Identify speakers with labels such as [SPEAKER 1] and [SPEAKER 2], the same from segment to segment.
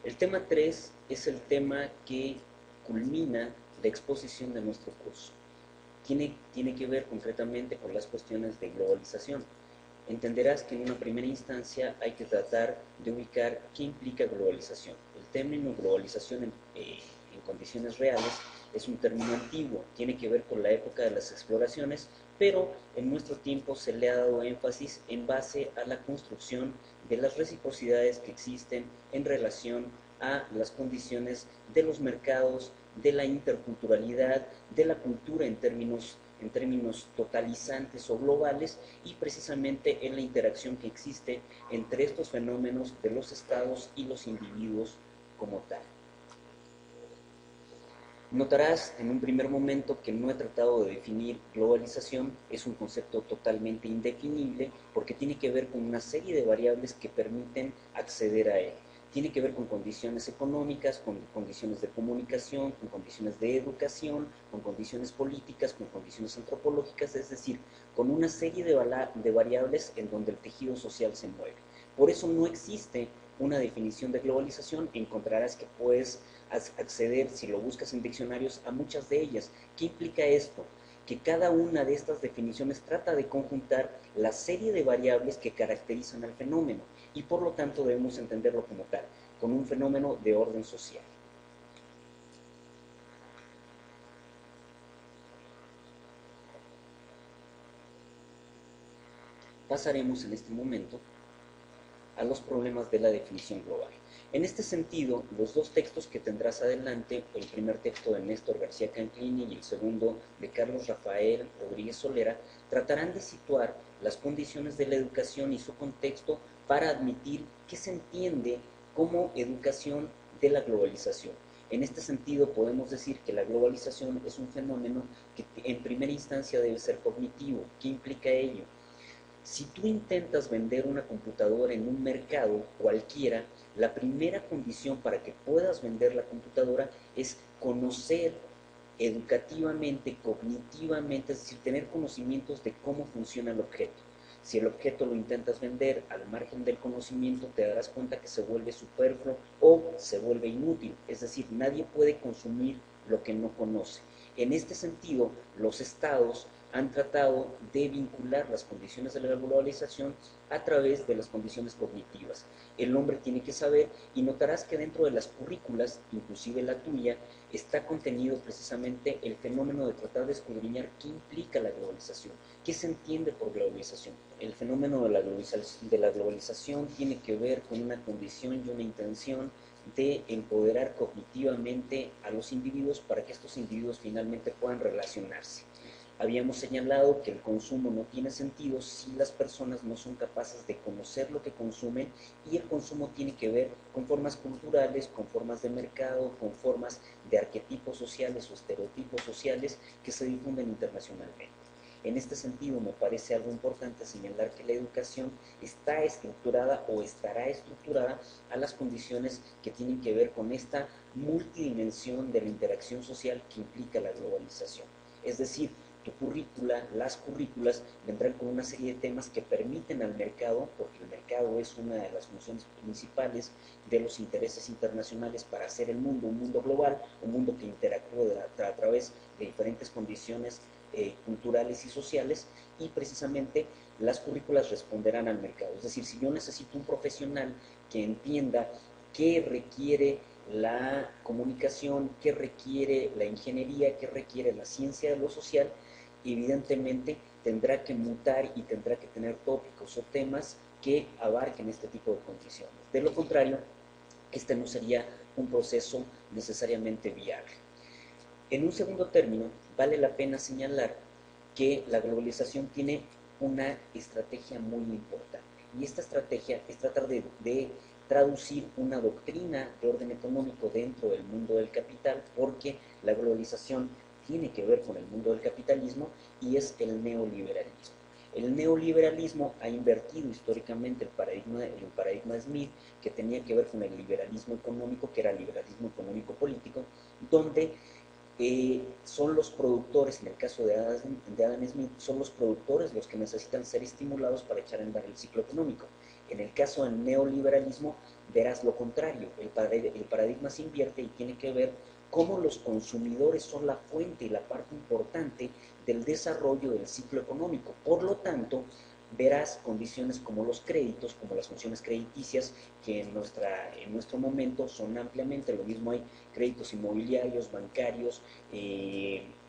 [SPEAKER 1] El tema 3 es el tema que culmina la exposición de nuestro curso. Tiene que ver concretamente con las cuestiones de globalización. Entenderás que en una primera instancia hay que tratar de ubicar qué implica globalización. El término globalización en condiciones reales es un término antiguo, tiene que ver con la época de las exploraciones, pero en nuestro tiempo se le ha dado énfasis en base a la construcción de las reciprocidades que existen en relación a las condiciones de los mercados, de la interculturalidad, de la cultura en términos totalizantes o globales, y precisamente en la interacción que existe entre estos fenómenos de los estados y los individuos como tal. Notarás en un primer momento que no he tratado de definir globalización, es un concepto totalmente indefinible porque tiene que ver con una serie de variables que permiten acceder a él. Tiene que ver con condiciones económicas, con condiciones de comunicación, con condiciones de educación, con condiciones políticas, con condiciones antropológicas, es decir, con una serie de variables en donde el tejido social se mueve. Por eso no existe una definición de globalización. Encontrarás que puedes acceder, si lo buscas en diccionarios, a muchas de ellas. ¿Qué implica esto? Que cada una de estas definiciones trata de conjuntar la serie de variables que caracterizan al fenómeno, y por lo tanto debemos entenderlo como tal, como un fenómeno de orden social. Pasaremos en este momento a los problemas de la definición global. En este sentido, los dos textos que tendrás adelante, el primer texto de Néstor García Canclini y el segundo de Carlos Rafael Rodríguez Solera, tratarán de situar las condiciones de la educación y su contexto para admitir qué se entiende como educación de la globalización. En este sentido, podemos decir que la globalización es un fenómeno que en primera instancia debe ser cognitivo. ¿Qué implica ello? Si tú intentas vender una computadora en un mercado cualquiera, la primera condición para que puedas vender la computadora es conocer educativamente, cognitivamente, es decir, tener conocimientos de cómo funciona el objeto. Si el objeto lo intentas vender al margen del conocimiento, te darás cuenta que se vuelve superfluo o se vuelve inútil. Es decir, nadie puede consumir lo que no conoce. En este sentido, los estados han tratado de vincular las condiciones de la globalización a través de las condiciones cognitivas. El hombre tiene que saber, y notarás que dentro de las currículas, inclusive la tuya, está contenido precisamente el fenómeno de tratar de escudriñar qué implica la globalización, qué se entiende por globalización. El fenómeno de la globalización tiene que ver con una condición y una intención de empoderar cognitivamente a los individuos para que estos individuos finalmente puedan relacionarse. Habíamos señalado que el consumo no tiene sentido si las personas no son capaces de conocer lo que consumen, y el consumo tiene que ver con formas culturales, con formas de mercado, con formas de arquetipos sociales o estereotipos sociales que se difunden internacionalmente. En este sentido, me parece algo importante señalar que la educación está estructurada o estará estructurada a las condiciones que tienen que ver con esta multidimensión de la interacción social que implica la globalización. Es decir, tu currícula, las currículas vendrán con una serie de temas que permiten al mercado, porque el mercado es una de las funciones principales de los intereses internacionales para hacer el mundo un mundo global, un mundo que interactúa a través de diferentes condiciones culturales y sociales, y precisamente las currículas responderán al mercado. Es decir, si yo necesito un profesional que entienda qué requiere la comunicación, qué requiere la ingeniería, qué requiere la ciencia de lo social, evidentemente tendrá que mutar y tendrá que tener tópicos o temas que abarquen este tipo de condiciones. De lo contrario, este no sería un proceso necesariamente viable. En un segundo término, vale la pena señalar que la globalización tiene una estrategia muy importante. Y esta estrategia es tratar de traducir una doctrina de orden económico dentro del mundo del capital, porque la globalización tiene que ver con el mundo del capitalismo, y es el neoliberalismo. El neoliberalismo ha invertido históricamente el paradigma de Smith, que tenía que ver con el liberalismo económico, que era el liberalismo económico-político, donde son los productores, en el caso de Adam Smith, son los productores los que necesitan ser estimulados para echar a andar el ciclo económico. En el caso del neoliberalismo verás lo contrario, el paradigma se invierte y tiene que ver cómo los consumidores son la fuente y la parte importante del desarrollo del ciclo económico. Por lo tanto, verás condiciones como los créditos, como las funciones crediticias, que en nuestro momento son ampliamente, lo mismo hay créditos inmobiliarios, bancarios,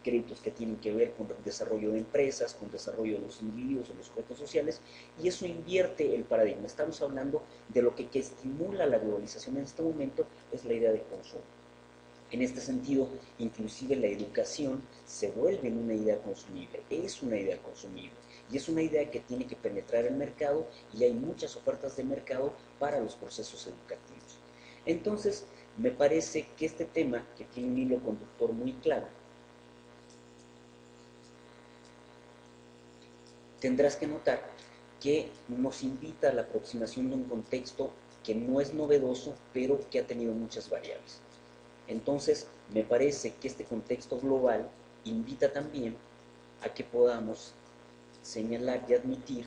[SPEAKER 1] créditos que tienen que ver con el desarrollo de empresas, con el desarrollo de los individuos, de los sujetos sociales, y eso invierte el paradigma. Estamos hablando de lo que estimula la globalización en este momento, es la idea de consumo. En este sentido, inclusive la educación se vuelve en una idea consumible, es una idea consumible, y es una idea que tiene que penetrar el mercado, y hay muchas ofertas de mercado para los procesos educativos. Entonces, me parece que este tema, que tiene un hilo conductor muy claro, tendrás que notar que nos invita a la aproximación de un contexto que no es novedoso, pero que ha tenido muchas variables. Entonces, me parece que este contexto global invita también a que podamos señalar y admitir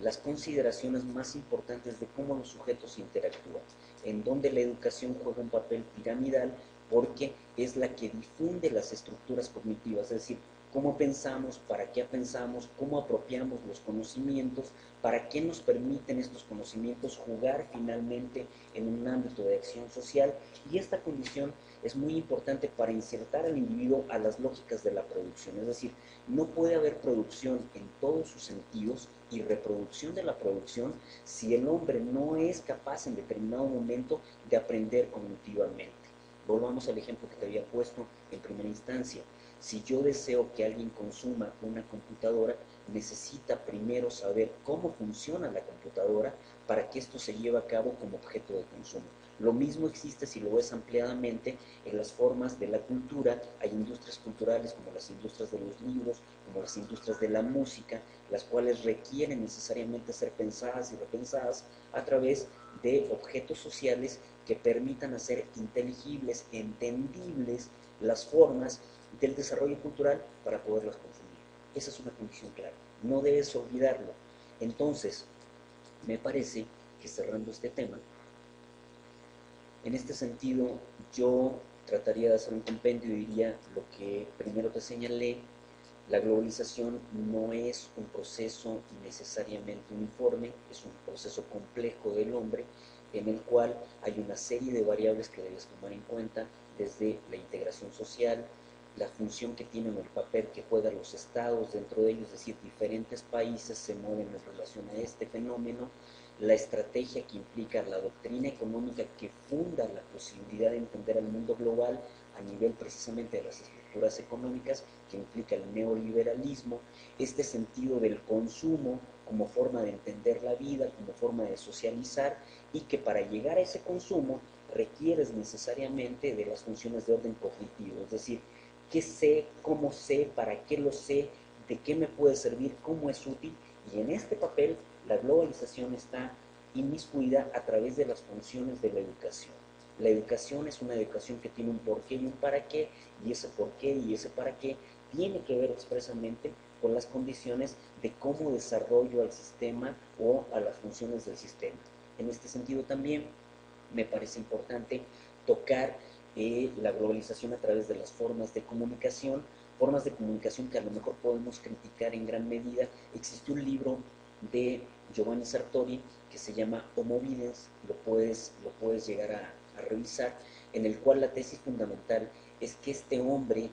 [SPEAKER 1] las consideraciones más importantes de cómo los sujetos interactúan, en donde la educación juega un papel piramidal porque es la que difunde las estructuras cognitivas, es decir, cómo pensamos, para qué pensamos, cómo apropiamos los conocimientos, para qué nos permiten estos conocimientos jugar finalmente en un ámbito de acción social, y esta condición es muy importante para insertar al individuo a las lógicas de la producción, es decir, no puede haber producción en todos sus sentidos y reproducción de la producción si el hombre no es capaz en determinado momento de aprender cognitivamente. Volvamos al ejemplo que te había puesto en primera instancia. Si yo deseo que alguien consuma una computadora, necesita primero saber cómo funciona la computadora para que esto se lleve a cabo como objeto de consumo. Lo mismo existe, si lo ves ampliadamente, en las formas de la cultura. Hay industrias culturales como las industrias de los libros, como las industrias de la música, las cuales requieren necesariamente ser pensadas y repensadas a través de objetos sociales que permitan hacer inteligibles, entendibles las formas del desarrollo cultural para poderlas consumir. Esa es una condición clara, no debes olvidarlo. Entonces, me parece que cerrando este tema, en este sentido, yo trataría de hacer un compendio y diría lo que primero te señalé: la globalización no es un proceso necesariamente uniforme, es un proceso complejo del hombre en el cual hay una serie de variables que debes tomar en cuenta, desde la integración social, la función que tienen o el papel que juegan los estados dentro de ellos, es decir, diferentes países se mueven en relación a este fenómeno, la estrategia que implica la doctrina económica que funda la posibilidad de entender al mundo global a nivel precisamente de las estructuras económicas, que implica el neoliberalismo, este sentido del consumo como forma de entender la vida, como forma de socializar, y que para llegar a ese consumo requieres necesariamente de las funciones de orden cognitivo, es decir, qué sé, cómo sé, para qué lo sé, de qué me puede servir, cómo es útil, y en este papel la globalización está inmiscuida a través de las funciones de la educación. La educación es una educación que tiene un porqué y un para qué, y ese porqué y ese para qué tiene que ver expresamente con las condiciones de cómo desarrollo al sistema o a las funciones del sistema. En este sentido también me parece importante tocar la globalización a través de las formas de comunicación que a lo mejor podemos criticar en gran medida. Existe un libro de Giovanni Sartori que se llama Homo Videns, lo puedes llegar a revisar, en el cual la tesis fundamental es que este hombre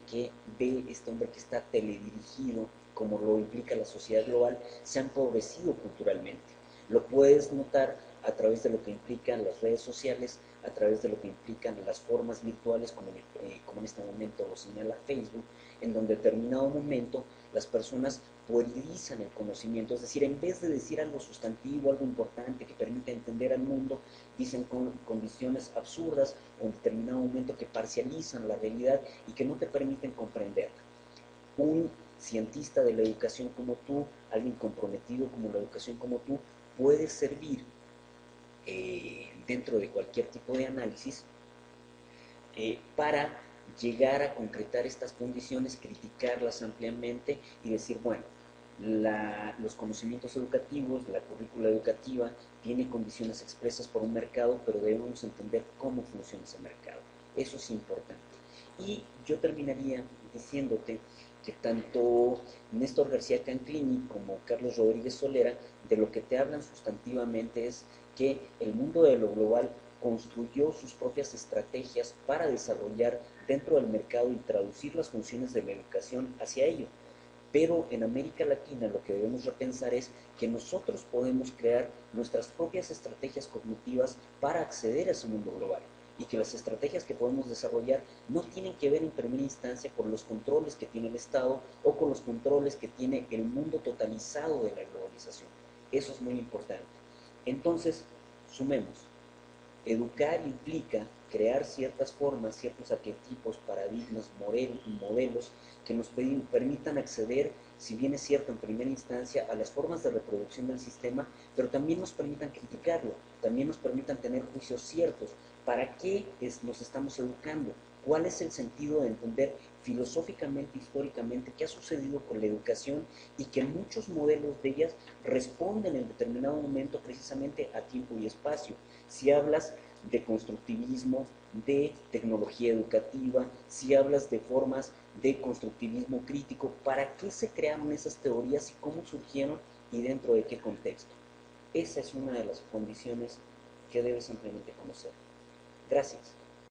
[SPEAKER 1] que ve, este hombre que está teledirigido, como lo implica la sociedad global, se ha empobrecido culturalmente. Lo puedes notar a través de lo que implican las redes sociales, a través de lo que implican las formas virtuales, como en este momento lo señala Facebook, en donde en determinado momento las personas puerilizan el conocimiento, es decir, en vez de decir algo sustantivo, algo importante que permita entender al mundo, dicen con condiciones absurdas o en determinado momento que parcializan la realidad y que no te permiten comprenderla. Un cientista de la educación como tú, alguien comprometido como la educación como tú, puede servir dentro de cualquier tipo de análisis para llegar a concretar estas condiciones, criticarlas ampliamente y decir, bueno, los conocimientos educativos, la currícula educativa, tiene condiciones expresas por un mercado, pero debemos entender cómo funciona ese mercado. Eso es importante. Y yo terminaría diciéndote que tanto Néstor García Canclini como Carlos Rodríguez Solera de lo que te hablan sustantivamente es que el mundo de lo global construyó sus propias estrategias para desarrollar dentro del mercado y traducir las funciones de la educación hacia ello. Pero en América Latina lo que debemos repensar es que nosotros podemos crear nuestras propias estrategias cognitivas para acceder a ese mundo global y que las estrategias que podemos desarrollar no tienen que ver en primera instancia con los controles que tiene el Estado o con los controles que tiene el mundo totalizado de la globalización. Eso es muy importante. Entonces, sumemos. Educar implica crear ciertas formas, ciertos arquetipos, paradigmas, modelos que nos permitan acceder, si bien es cierto en primera instancia, a las formas de reproducción del sistema, pero también nos permitan criticarlo, también nos permitan tener juicios ciertos. ¿Para qué nos estamos educando? ¿Cuál es el sentido de entender filosóficamente, históricamente, qué ha sucedido con la educación y que muchos modelos de ellas responden en determinado momento precisamente a tiempo y espacio? Si hablas de constructivismo, de tecnología educativa, si hablas de formas de constructivismo crítico, ¿para qué se crearon esas teorías y cómo surgieron y dentro de qué contexto? Esa es una de las condiciones que debes simplemente conocer. Gracias.